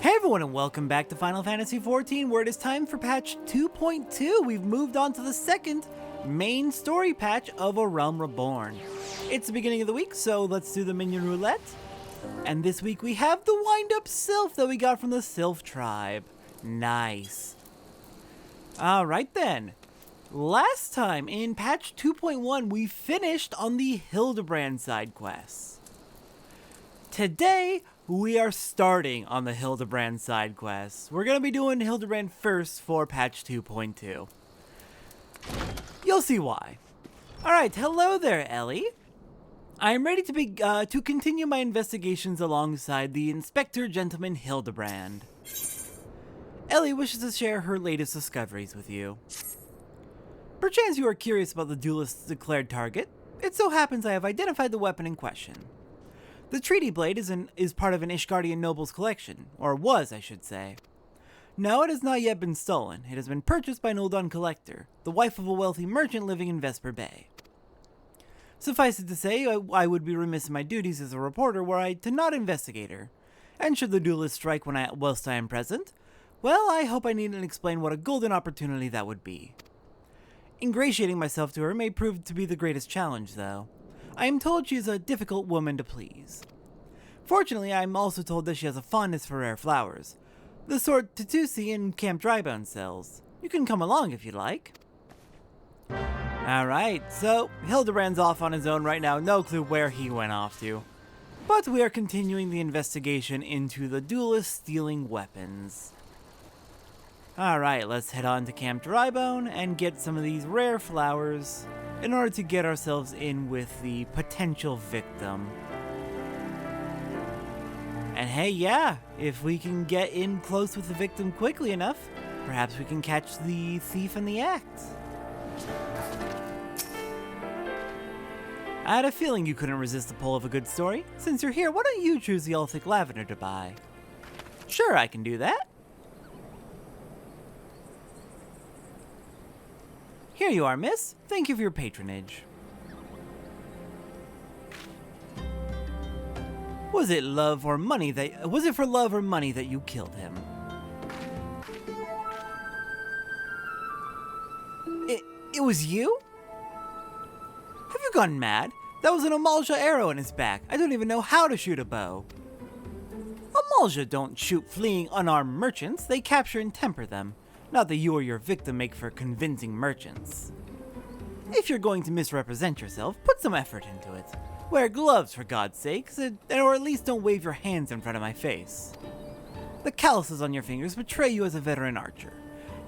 Hey everyone, and welcome back to Final Fantasy XIV, where it is time for patch 2.2. We've moved on to the second main story patch of A Realm Reborn. It's the beginning of the week, so let's do the minion roulette. And this week we have the wind-up Sylph that we got from the Sylph tribe. Nice. Alright then. Last time in patch 2.1 we finished on the Hildibrand side quests. Today we are starting on the Hildibrand side quests. We're going to be doing Hildibrand first for patch 2.2. You'll see why. Alright, hello there, Ellie. I am ready to continue my investigations alongside the Inspector Gentleman Hildibrand. Ellie wishes to share her latest discoveries with you. Perchance you are curious about the duelist's declared target. It so happens I have identified the weapon in question. The Treaty Blade is part of an Ishgardian noble's collection, or was, I should say. No, it has not yet been stolen. It has been purchased by an Ul'dahn collector, the wife of a wealthy merchant living in Vesper Bay. Suffice it to say, I would be remiss in my duties as a reporter were I to not investigate her. And should the duelist strike whilst I am present, well, I hope I needn't explain what a golden opportunity that would be. Ingratiating myself to her may prove to be the greatest challenge, though. I am told she is a difficult woman to please. Fortunately, I am also told that she has a fondness for rare flowers, the sort Tatusi and Camp Drybone sells. You can come along if you'd like. Alright, so Hildibrand's off on his own right now, no clue where he went off to. But we are continuing the investigation into the duelist stealing weapons. Alright, let's head on to Camp Drybone and get some of these rare flowers in order to get ourselves in with the potential victim. And hey, yeah, if we can get in close with the victim quickly enough, perhaps we can catch the thief in the act. I had a feeling you couldn't resist the pull of a good story. Since you're here, why don't you choose the Ulthic Lavender to buy? Sure, I can do that. Here you are, miss. Thank you for your patronage. Was it for love or money that you killed him? It was you? Have you gone mad? That was an Amalja arrow in his back. I don't even know how to shoot a bow. Amalja don't shoot fleeing unarmed merchants. They capture and temper them. Not that you or your victim make for convincing merchants. If you're going to misrepresent yourself, put some effort into it. Wear gloves, for God's sakes, or at least don't wave your hands in front of my face. The calluses on your fingers betray you as a veteran archer.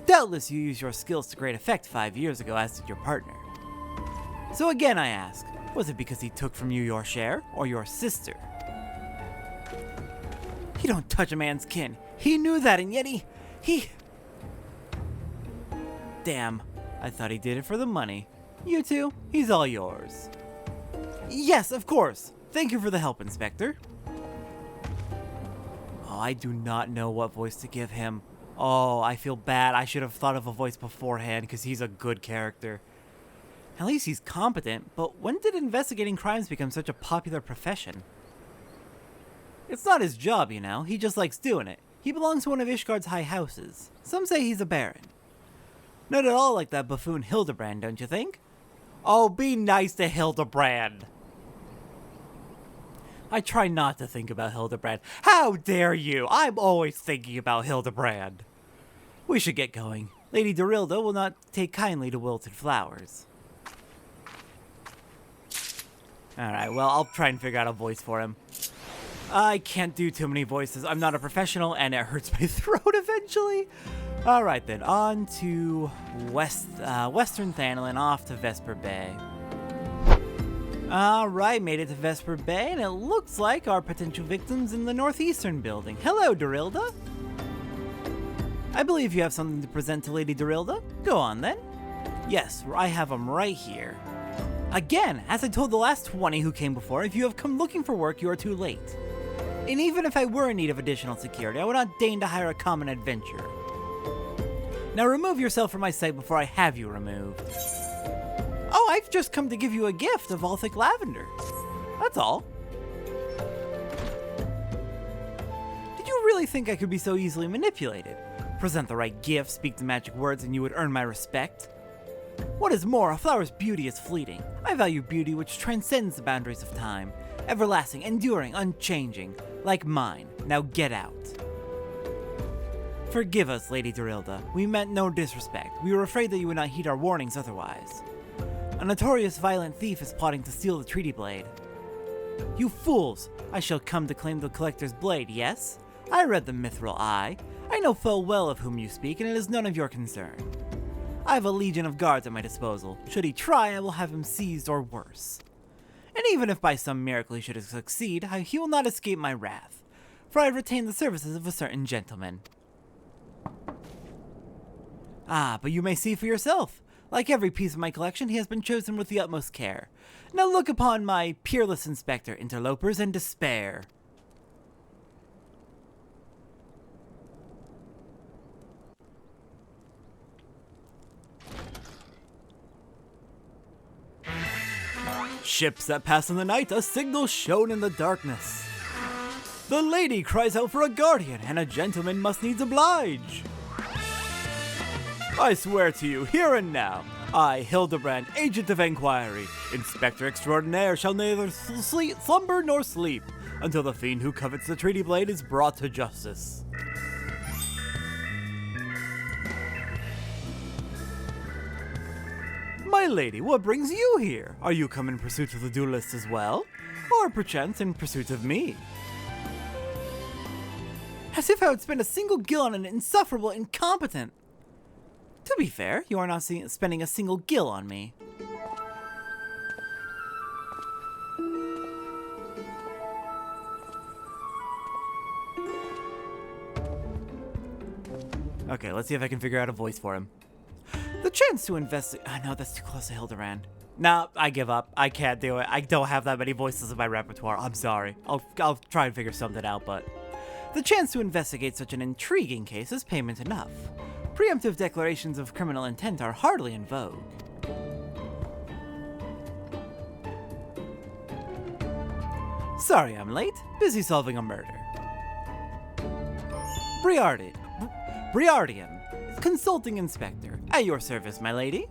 Doubtless you used your skills to great effect 5 years ago, as did your partner. So again I ask, was it because he took from you your share, or your sister? He don't touch a man's kin. He knew that, and yet he... Damn, I thought he did it for the money. You two, he's all yours. Yes, of course. Thank you for the help, Inspector. Oh, I do not know what voice to give him. Oh, I feel bad. I should have thought of a voice beforehand because he's a good character. At least he's competent, but when did investigating crimes become such a popular profession? It's not his job, you know. He just likes doing it. He belongs to one of Ishgard's high houses. Some say he's a baron. Not at all like that buffoon Hildibrand, don't you think? Oh, be nice to Hildibrand. I try not to think about Hildibrand. How dare you? I'm always thinking about Hildibrand. We should get going. Lady Dorilda will not take kindly to wilted flowers. Alright, well, I'll try and figure out a voice for him. I can't do too many voices. I'm not a professional, and it hurts my throat eventually. Alright then, on to Western Thanalin, off to Vesper Bay. Alright, made it to Vesper Bay, and it looks like our potential victim's in the northeastern building. Hello, Dorilda. I believe you have something to present to Lady Dorilda. Go on then. Yes, I have them right here. Again, as I told the last 20 who came before, if you have come looking for work, you are too late. And even if I were in need of additional security, I would not deign to hire a common adventurer. Now remove yourself from my sight before I have you removed. Oh, I've just come to give you a gift of Ulthic Lavender. That's all. really think I could be so easily manipulated? Present the right gift, speak the magic words, and you would earn my respect? What is more, a flower's beauty is fleeting. I value beauty which transcends the boundaries of time, everlasting, enduring, unchanging, like mine. Now get out. Forgive us, Lady Dorilda. We meant no disrespect. We were afraid that you would not heed our warnings otherwise. A notorious violent thief is plotting to steal the treaty blade. You fools! I shall come to claim the collector's blade, yes? I read the mithril eye. I know full well of whom you speak, and it is none of your concern. I have a legion of guards at my disposal. Should he try, I will have him seized or worse. And even if by some miracle he should succeed, he will not escape my wrath, for I have retained the services of a certain gentleman. Ah, but you may see for yourself. Like every piece of my collection, he has been chosen with the utmost care. Now look upon my peerless inspector, interlopers, and despair. Ships that pass in the night, a signal shown in the darkness. The lady cries out for a guardian, and a gentleman must needs oblige. I swear to you, here and now, I, Hildibrand, agent of inquiry, inspector extraordinaire, shall neither slumber nor sleep until the fiend who covets the treaty blade is brought to justice. My lady, what brings you here? Are you come in pursuit of the duelist as well? Or perchance in pursuit of me? As if I would spend a single gil on an insufferable incompetent. To be fair, you are not spending a single gil on me. Okay, let's see if I can figure out a voice for him. The chance to investigate. Oh, no, that's too close to Hildibrand. Nah, I give up. I can't do it. I don't have that many voices in my repertoire. I'm sorry. I'll try and figure something out, but the chance to investigate such an intriguing case is payment enough. Preemptive declarations of criminal intent are hardly in vogue. Sorry I'm late. Busy solving a murder. Briardian, Consulting Inspector. At your service, my lady.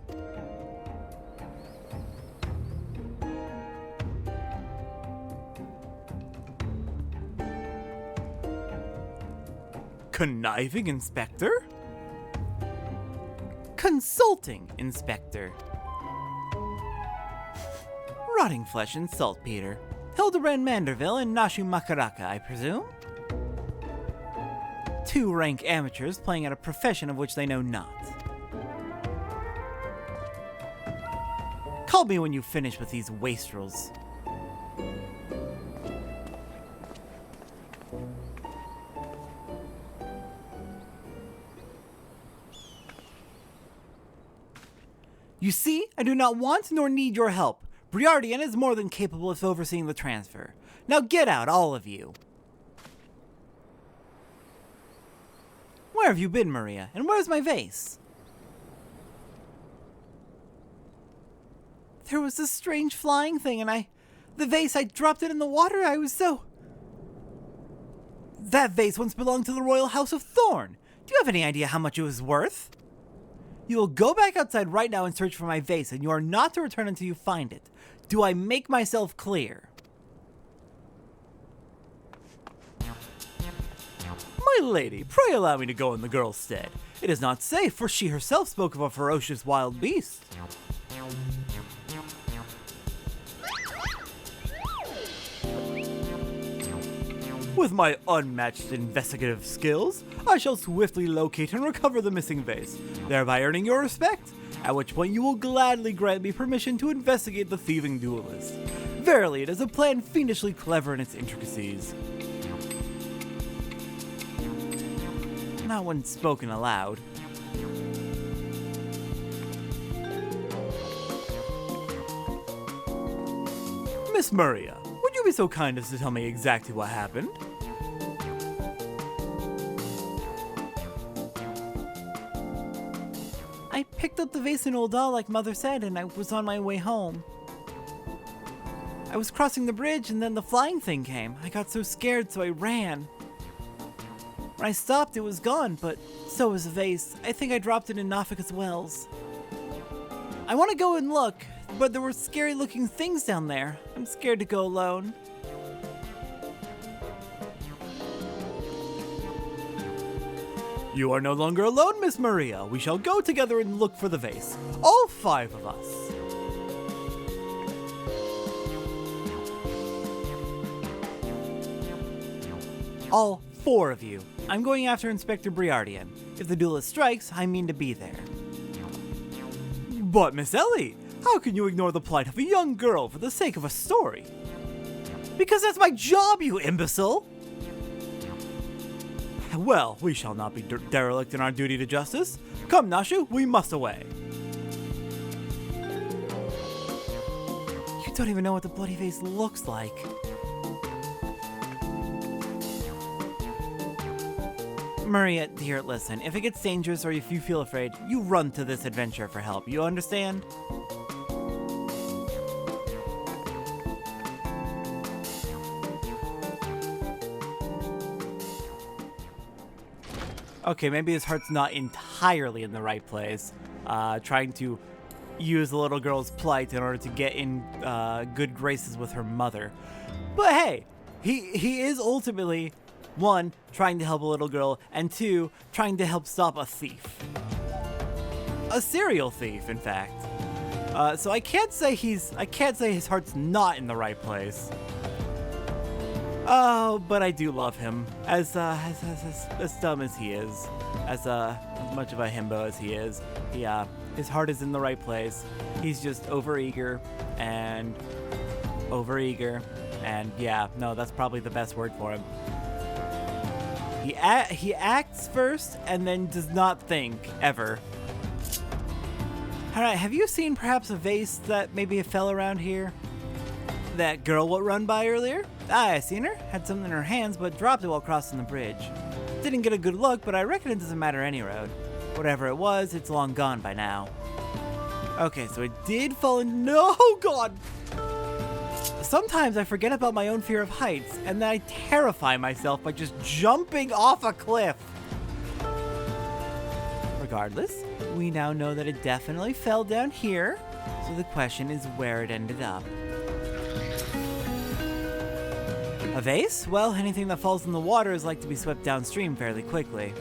Conniving Inspector? Consulting Inspector. Rotting flesh and saltpeter. Hildibrand Manderville and Nashu Makaraka, I presume? Two rank amateurs playing at a profession of which they know not. Call me when you finish with these wastrels. You see, I do not want nor need your help. Briardian is more than capable of overseeing the transfer. Now get out, all of you. Where have you been, Maria? And where's my vase? There was this strange flying thing, and the vase, I dropped it in the water. I was so... That vase once belonged to the royal house of Thorn. Do you have any idea how much it was worth? You will go back outside right now and search for my vase, and you are not to return until you find it. Do I make myself clear? My lady, pray allow me to go in the girl's stead. It is not safe, for she herself spoke of a ferocious wild beast. With my unmatched investigative skills, I shall swiftly locate and recover the missing vase, thereby earning your respect, at which point you will gladly grant me permission to investigate the thieving duelist. Verily, it is a plan fiendishly clever in its intricacies. Not when spoken aloud. Miss Maria, would you be so kind as to tell me exactly what happened? I picked up the vase in Ul'dah like Mother said, and I was on my way home. I was crossing the bridge and then the flying thing came. I got so scared, so I ran. When I stopped, it was gone, but so was the vase. I think I dropped it in Nafika's wells. I want to go and look, but there were scary-looking things down there. I'm scared to go alone. You are no longer alone, Miss Maria. We shall go together and look for the vase. All 5 of us. All 4 of you. I'm going after Inspector Briardian. If the duelist strikes, I mean to be there. But, Miss Ellie, how can you ignore the plight of a young girl for the sake of a story? Because that's my job, you imbecile! Well, we shall not be derelict in our duty to justice. Come, Nashu, we must away. You don't even know what the bloody vase looks like. Maria, dear, listen. If it gets dangerous or if you feel afraid, you run to this adventure for help. You understand? Okay, maybe his heart's not entirely in the right place. Trying to use the little girl's plight in order to get in good graces with her mother. But hey, he is ultimately, 1, trying to help a little girl, and 2, trying to help stop a thief. A serial thief, in fact. So I can't say his heart's not in the right place. Oh, but I do love him. As dumb as he is, as much of a himbo as he is, his heart is in the right place. He's just overeager, and yeah, no, that's probably the best word for him. He acts first and then does not think ever. All right, have you seen perhaps a vase that maybe fell around here? That girl what run by earlier? I seen her. Had something in her hands, but dropped it while crossing the bridge. Didn't get a good look, but I reckon it doesn't matter any road. Whatever it was, it's long gone by now. Okay, so it did fall in. No, God! Sometimes I forget about my own fear of heights, and then I terrify myself by just jumping off a cliff. Regardless, we now know that it definitely fell down here, so the question is where it ended up. A vase? Well, anything that falls in the water is like to be swept downstream fairly quickly.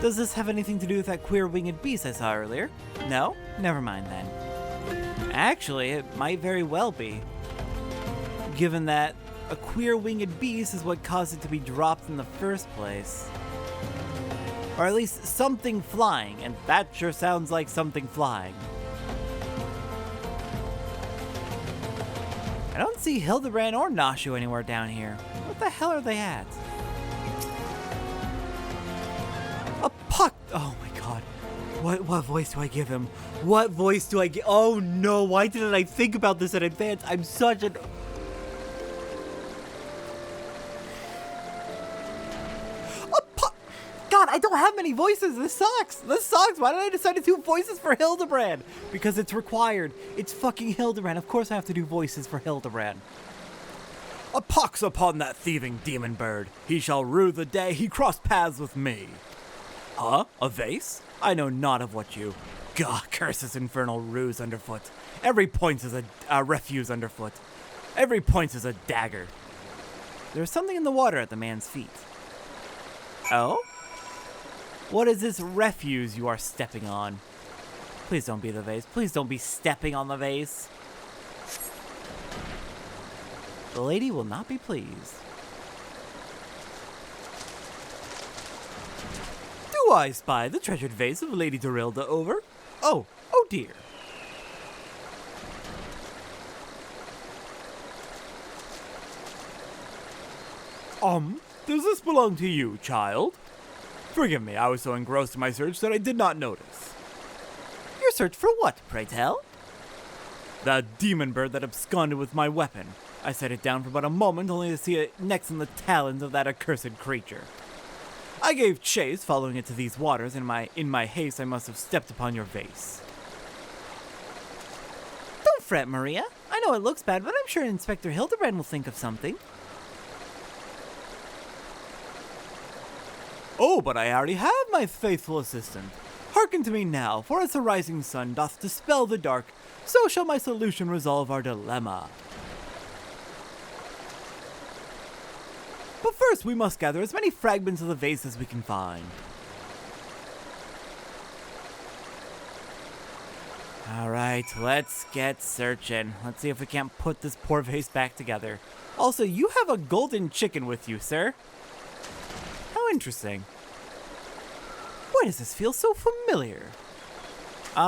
Does this have anything to do with that queer winged beast I saw earlier? No? Never mind then. Actually, it might very well be. Given that a queer winged beast is what caused it to be dropped in the first place. Or at least something flying, and that sure sounds like something flying. I don't see Hildibrand or Nashu anywhere down here. What the hell are they at? A puck! Oh my god. What voice do I give him? What voice do I give? Oh no, why didn't I think about this in advance? I'm such an... God, I don't have many voices. This sucks. This sucks. Why did I decide to do voices for Hildibrand? Because it's required. It's fucking Hildibrand. Of course I have to do voices for Hildibrand. A pox upon that thieving demon bird. He shall rue the day he crossed paths with me. Huh? A vase? I know not of what you... God, curse this infernal ruse underfoot. Every point is a refuse underfoot. Every point is a dagger. There is something in the water at the man's feet. Oh? What is this refuse you are stepping on? Please don't be the vase. Please don't be stepping on the vase. The lady will not be pleased. Do I spy the treasured vase of Lady Dorilda over? Oh dear. Does this belong to you, child? Forgive me, I was so engrossed in my search that I did not notice. Your search for what, pray tell? That demon bird that absconded with my weapon. I set it down for but a moment, only to see it next in the talons of that accursed creature. I gave chase, following it to these waters, and in my haste I must have stepped upon your vase. Don't fret, Maria. I know it looks bad, but I'm sure Inspector Hildibrand will think of something. Oh, but I already have my faithful assistant. Hearken to me now, for as the rising sun doth dispel the dark, so shall my solution resolve our dilemma. But first we must gather as many fragments of the vase as we can find. Alright, let's get searching. Let's see if we can't put this poor vase back together. Also, you have a golden chicken with you, sir. How interesting. Why does this feel so familiar?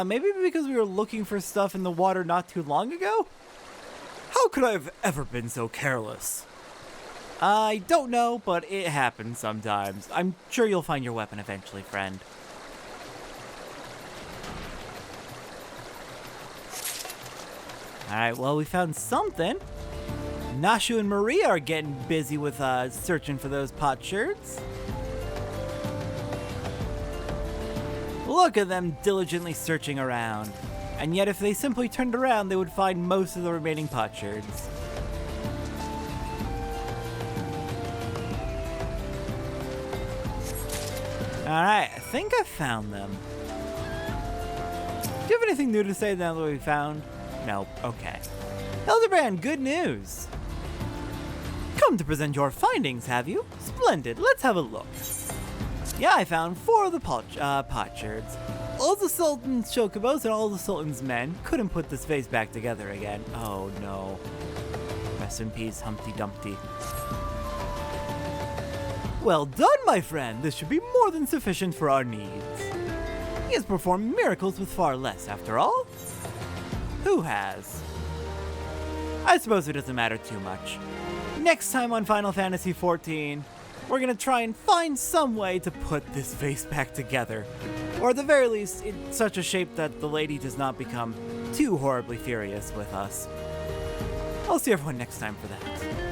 Maybe because we were looking for stuff in the water not too long ago? How could I have ever been so careless? I don't know, but it happens sometimes. I'm sure you'll find your weapon eventually, friend. Alright, well, we found something. Nashu and Maria are getting busy with searching for those potsherds. Look at them diligently searching around. And yet if they simply turned around, they would find most of the remaining potsherds. Alright, I think I found them. Do you have anything new to say now that we found? Nope, okay. Hildibrand, good news! Come to present your findings, have you? Splendid, let's have a look. Yeah, I found 4 of the potsherds. All the Sultan's chocobos and all the Sultan's men couldn't put this vase back together again. Oh no. Rest in peace, Humpty Dumpty. Well done, my friend. This should be more than sufficient for our needs. He has performed miracles with far less, after all. Who has? I suppose it doesn't matter too much. Next time on Final Fantasy XIV, we're gonna try and find some way to put this vase back together. Or at the very least, in such a shape that the lady does not become too horribly furious with us. I'll see everyone next time for that.